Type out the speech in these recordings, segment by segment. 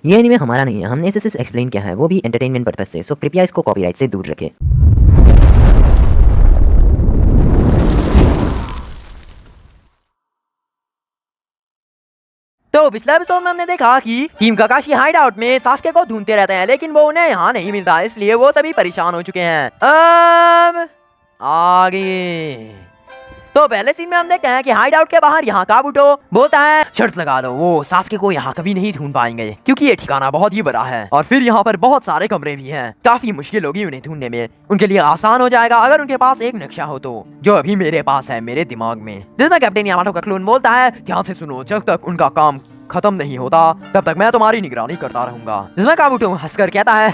ये एनीमे हमारा नहीं है, हमने इसे सिर्फ एक्सप्लेन किया है, वो भी एंटरटेनमेंट पर्पस से, सो कृपया इसको कॉपीराइट से दूर रखें। तो पिछले एपिसोड में हमने देखा कि टीम काकाशी हाइड आउट में सास्के को ढूंढते रहते हैं, लेकिन वो उन्हें यहाँ नहीं मिलता, इसलिए वो सभी परेशान हो चुके हैं। अब आगे तो पहले सीन में हम देखते हैं कि हाइड आउट के बाहर यहाँ काबूटो बोलता है शर्त लगा दो, वो सास्के को यहाँ कभी नहीं ढूंढ पाएंगे क्योंकि ये ठिकाना बहुत ही बड़ा है और फिर यहाँ पर बहुत सारे कमरे भी हैं। काफी मुश्किल होगी उन्हें ढूंढने में, उनके लिए आसान हो जाएगा अगर उनके पास एक नक्शा हो तो, जो अभी मेरे पास है मेरे दिमाग में। जिसमें कैप्टन यामाटो का क्लोन बोलता है ध्यान से सुनो, जब तक उनका काम खत्म नहीं होता तब तक मैं तुम्हारी निगरानी करता रहूंगा। जिसमें काबूटो हंसकर कहता है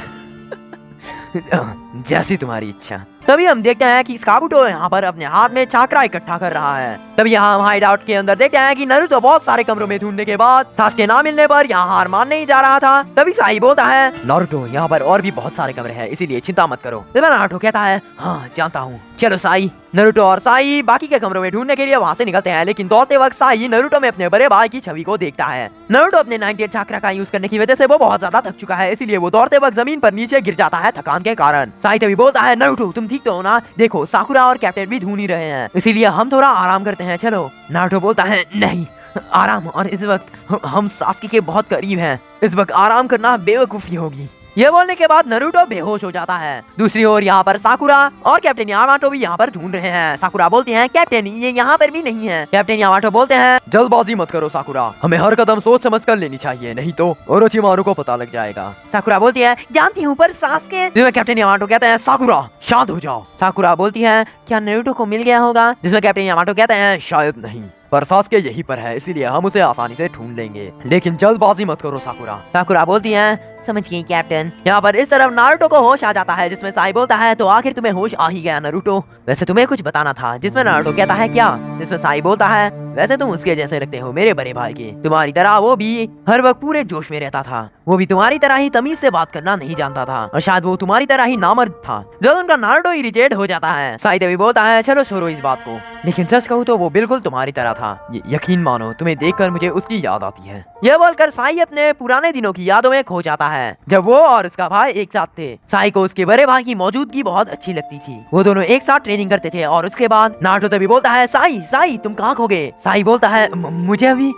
जैसी तुम्हारी इच्छा। तभी हम देखते हैं कि काबूटो यहाँ पर अपने हाथ में चाकरा इकट्ठा कर रहा है। तभी यहाँ हम हाइड आउट के अंदर देखते हैं कि नारुतो बहुत सारे कमरों में ढूंढने के बाद सास्के ना मिलने पर यहाँ हार मान नहीं जा रहा था। तभी साई बोलता है नारुतो यहाँ पर और भी बहुत सारे कमरे हैं, इसीलिए चिंता मत करो। नारुतो कहता है हाँ जानता हूँ, चलो साई। नारुतो और साई बाकी के कमरों में ढूंढने के लिए वहाँ से निकलते हैं, लेकिन दौड़ते वक्त साई नारुतो में अपने बड़े भाई की छवि को देखता है। नारुतो अपने 90 चाकरा का यूज करने की वजह से वो बहुत ज्यादा थक चुका है, इसलिए वो दौड़ते वक्त जमीन पर नीचे गिर जाता है थकान के कारण। साई तभी बोलता है नारुतो तुम ठीक तो हो ना, देखो साकुरा और कैप्टन भी ढूंढ ही रहे हैं, इसीलिए हम थोड़ा आराम करते हैं, चलो। नारुतो बोलता है नहीं आराम, और इस वक्त हम सास्के के बहुत करीब हैं, इस वक्त आराम करना बेवकूफी होगी। ये बोलने के बाद नारुतो बेहोश हो जाता है। दूसरी ओर यहाँ पर साकुरा और कैप्टन यामाटो भी यहाँ पर ढूंढ रहे हैं। साकुरा बोलती हैं कैप्टन ये यहाँ पर भी नहीं है। कैप्टन यामाटो बोलते हैं जल्दबाजी मत करो साकुरा, हमें हर कदम सोच समझ कर लेनी चाहिए, नहीं तो ओरोचिमारू को पता लग जाएगा। साकुरा बोलती है जानती हूँ पर सास्के। जिसमें कैप्टन यामाटो कहते हैं साकुरा शांत हो जाओ। साकुरा बोलती है क्या नारुतो को मिल गया होगा। जिसमें कैप्टन यामाटो कहते हैं शायद नहीं, पर सास्के यहीं पर है, इसीलिए हम उसे आसानी से ढूंढ लेंगे, लेकिन जल्दबाजी मत करो साकुरा। साकुरा बोलती है समझ गई कैप्टन। यहाँ पर इस तरफ नारुतो को होश आ जाता है, जिसमें साई बोलता है तो आखिर तुम्हें होश आ ही गया नारुतो, वैसे तुम्हें कुछ बताना था। जिसमें नारुतो कहता है क्या। जिसमें साई बोलता है वैसे तुम उसके जैसे लगते हो मेरे बड़े भाई के, तुम्हारी तरह वो भी हर वक्त पूरे जोश में रहता था, वो भी तुम्हारी तरह ही तमीज से बात करना नहीं जानता था, और शायद वो तुम्हारी तरह ही नामर्द था। जब उनका नारुतो इरिटेट हो जाता है, साई तभी बोलता है चलो छोड़ो इस बात को, लेकिन सच कहूँ तो वो बिल्कुल तुम्हारी तरह था, यकीन मानो तुम्हें देखकर मुझे उसकी याद आती है। यह बोलकर साई अपने पुराने दिनों की यादों में खो जाता है, जब वो और उसका भाई एक साथ थे। साई को उसके बड़े भाई की मौजूदगी बहुत अच्छी लगती थी, वो दोनों एक साथ ट्रेनिंग करते थे। और उसके बाद नारुतो तभी बोलता है साई साई तुम कहाँ खो गए। साई बोलता है मुझे अभी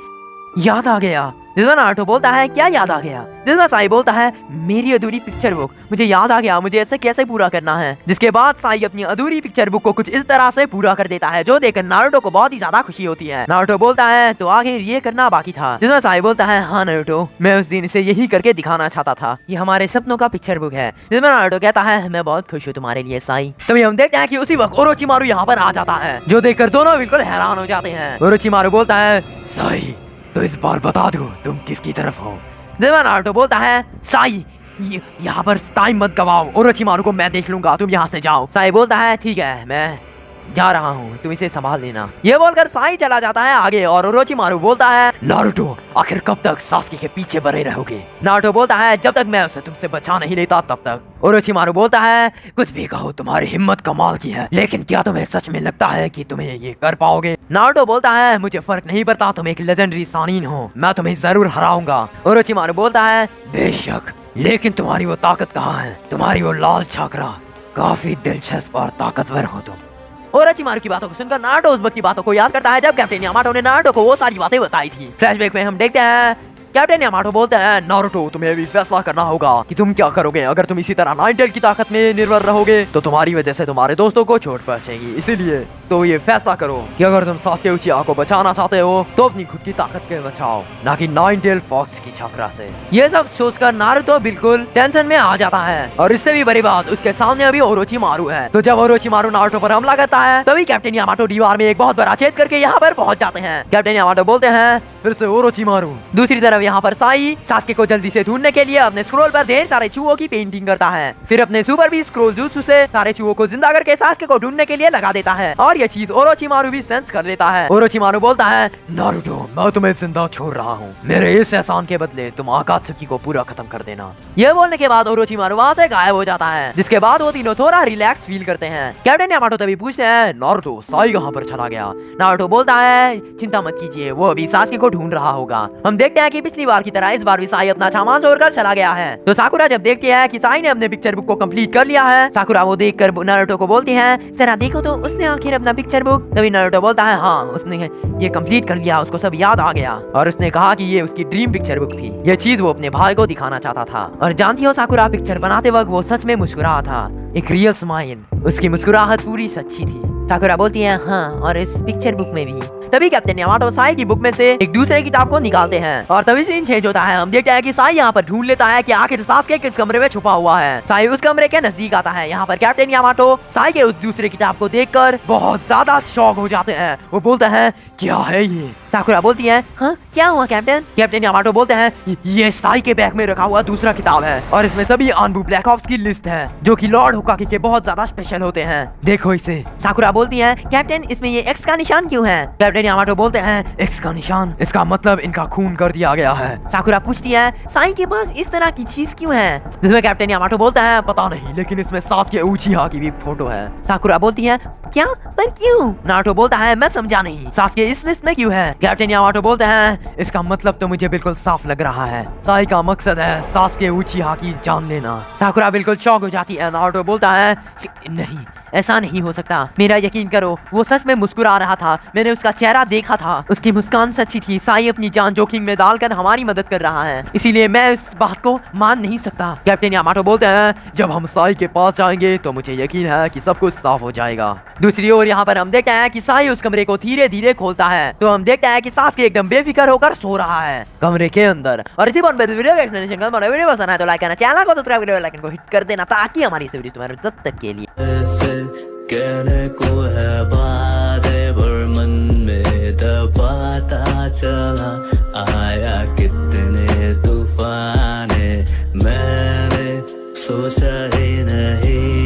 याद आ गया। जिसमें नारुतो बोलता है क्या याद आ गया। जिसमें साई बोलता है मेरी अधूरी पिक्चर बुक, मुझे याद आ गया मुझे ऐसे कैसे पूरा करना है। जिसके बाद साई अपनी अधूरी पिक्चर बुक को कुछ इस तरह से पूरा कर देता है, जो देखकर नारुतो को बहुत ही ज्यादा खुशी होती है। नारुतो बोलता है तो आखिर ये करना बाकी था। जिसमें साई बोलता है हाँ नारुतो, मैं उस दिन इसे यही करके दिखाना चाहता था, ये हमारे सपनों का पिक्चर बुक है। जिसमें नारुतो कहता है मैं बहुत खुश हूँ तुम्हारे लिए साई। तभी हम देखते हैं कि उसी वक्त ओरोचिमारू यहाँ पर आ जाता है, जो देखकर दोनों बिल्कुल हैरान हो जाते हैं। ओरोचिमारू बोलता है साई तो इस बार बता दो तुम किसकी तरफ हो। नारुतो बोलता है साई यहाँ पर टाइम मत गवाओ, ओरोचिमारू को मैं देख लूंगा, तुम यहाँ से जाओ। साई बोलता है ठीक है मैं जा रहा हूँ, तुम इसे संभाल लेना। ये बोलकर साई चला जाता है आगे, और ओरोचिमारू बोलता है नारुतो आखिर कब तक सास्के के पीछे बने रहोगे। नारुतो बोलता है जब तक मैं उसे तुमसे बचा नहीं लेता तब तक। ओरोचिमारू बोलता है कुछ भी कहो तुम्हारी हिम्मत कमाल की है, लेकिन क्या तुम्हें सच में लगता है कि तुम्हें ये कर पाओगे। नारुतो बोलता है मुझे फर्क नहीं पड़ता, तुम एक लेजेंडरी सानीन हो, मैं तुम्हें जरूर हराऊंगा। ओरोचिमारू बोलता है बेशक, लेकिन तुम्हारी वो ताकत कहाँ है, तुम्हारी वो लाल चाकरा, काफी दिलचस्प और ताकतवर हो तुम। ओरोचिमारू की बातों को सुनकर नारुतो उस वक्त की बातों को याद करता है जब कैप्टन यामाटो ने नारुतो को वो सारी बातें बताई थी। फ्लैशबैक में हम देखते हैं कैप्टन यामाटो बोलते हैं नारुतो तुम्हें भी फैसला करना होगा कि तुम क्या करोगे। अगर तुम इसी तरह नाइन टेल की ताकत में निर्भर रहोगे तो तुम्हारी वजह से तुम्हारे दोस्तों को चोट पहुंचेगी, इसीलिए तो ये फैसला करो कि अगर तुम सास्के उचिहा को बचाना चाहते हो तो अपनी खुद की ताकत के बचाओ, ना कि नाइन टेल फॉक्स की चाकरा से। ये सब सोचकर नारुतो बिल्कुल टेंशन में आ जाता है, और इससे भी बड़ी बात उसके सामने अभी ओरोचिमारू है। तो जब ओरोचिमारू नारुतो पर हमला करता है तभी कैप्टन यामाटो दीवार में एक बहुत बड़ा छेद करके यहाँ पर पहुंच जाते हैं। कैप्टन यामाटो बोलते हैं फिर से ओरोचिमारू। दूसरी तरफ यहाँ पर साई सास्के को जल्दी से ढूंढने के लिए अपने स्क्रोल पर ढेर सारे चूहों की पेंटिंग करता है, फिर अपने सुपर भी स्क्रोल jutsu से सारे चूहों को जिंदा करके सास्के को ढूंढने के लिए लगा देता है, और ये चीज ओरोचिमारू भी सेंस कर लेता है। ओरोचिमारू बोलता है नारुतो मैं तुम्हें जिंदा छोड़ रहा हूँ, मेरे इस एहसान के बदले तुम आकात्सुकी को पूरा खत्म कर देना। ये बोलने के बाद ओरोचिमारू वहाँ से गायब हो जाता है, जिसके बाद वो तीनों थोड़ा रिलैक्स फील करते हैं। कैप्टन यामाटो तभी पूछते हैं नारुतो साई कहाँ पर चला गया। नारुतो बोलता है चिंता मत कीजिए, वो अभी सास्के को ढूंढ रहा होगा। हम देखते हैं कि पिछली बार की तरह इस बार भी साई अपना सामान छोड़कर चला गया है। तो साकुरा जब देखती है कि साई ने अपने पिक्चर बुक को कंप्लीट कर लिया है, साकुरा वो देखकर नारुतो को बोलती है, जरा देखो तो उसने आखिर अपना पिक्चर बुक। तभी नारुतो बोलता है, हाँ उसने ये कंप्लीट कर लिया, उसको सब याद आ गया। और उसने कहा कि ये उसकी ड्रीम पिक्चर बुक थी, ये चीज वो अपने भाई को दिखाना चाहता था। और जानती हो साकुरा, पिक्चर बनाते वक्त वो सच में मुस्कुरा था, एक रियल स्माइल। उसकी मुस्कुराहट पूरी सच्ची थी। साकुरा बोलती है, हाँ और इस पिक्चर बुक में भी। तभी कैप्टन यामाटो साई की बुक में से एक दूसरे किताब को निकालते हैं और तभी सीन चेंज होता है। हम देखते हैं कि साई यहाँ पर ढूंढ लेता है कि आखिर सास्के किस कमरे में छुपा हुआ है। साई उस कमरे के नजदीक आता है। यहाँ पर कैप्टन यामाटो साई के उस दूसरे किताब को देखकर बहुत ज्यादा शॉक हो जाते हैं। वो बोलते हैं, क्या है ये? साकुरा बोलती है, हाँ क्या हुआ कैप्टन? कैप्टन यामाटो बोलते हैं, ये साई के बैग में रखा हुआ दूसरा किताब है और इसमें सभी आनबू ब्लैक ऑप्स की लिस्ट है जो कि लॉर्ड होकागे के बहुत ज्यादा स्पेशल होते हैं, देखो इसे। साकुरा बोलती है, कैप्टन इसमें ये एक्स का निशान क्यों है? कैप्टन यामाटो बोलते हैं, एक्स का निशान, इसका मतलब इनका खून कर दिया गया है। साकुरा पूछती है, साई के पास इस तरह की चीज क्यों है? जिसमें कैप्टन यामाटो बोलता है, पता नहीं, लेकिन इसमें सास्के उचिहा की भी फोटो है। साकुरा बोलती है, क्या पर क्यों? नारुतो बोलता है, मैं समझा नहीं, सास्के इस लिस्ट में क्यों है? कैप्टन यामाटो बोलते हैं, इसका मतलब तो मुझे बिल्कुल साफ लग रहा है, साई का मकसद है सास्के उचिहा की जान लेना। साकुरा बिल्कुल शॉक हो जाती है। नारुतो बोलता है, नहीं ऐसा नहीं हो सकता, मेरा यकीन करो, वो सच में मुस्कुरा रहा था, मैंने उसका चेहरा देखा था, उसकी मुस्कान सच्ची थी। साई अपनी जान जोखिम में डालकर हमारी मदद कर रहा है, इसीलिए मैं इस बात को मान नहीं सकता। कैप्टन यामाटो बोलते हैं, जब हम साई के पास जाएंगे तो मुझे यकीन है कि सब कुछ साफ हो जाएगा। दूसरी ओर यहाँ पर हम देखते हैं कि साई उस कमरे को धीरे धीरे खोलता है तो हम देखते हैं कि सास्के एकदम बेफिक्र होकर सो रहा है कमरे के अंदर। और इसी पर वीडियो का एक्सप्लेनेशन का वीडियो पसंद आए तो लाइक करना, चैनल को सब्सक्राइब करना, लाइक को हिट कर देना ताकि हमारी इस वीडियो तुम्हारे तब तक के लिए कहने को है बातें पर मन में दबाता चला, आया कितने तूफाने, मैंने सोचा ही नहीं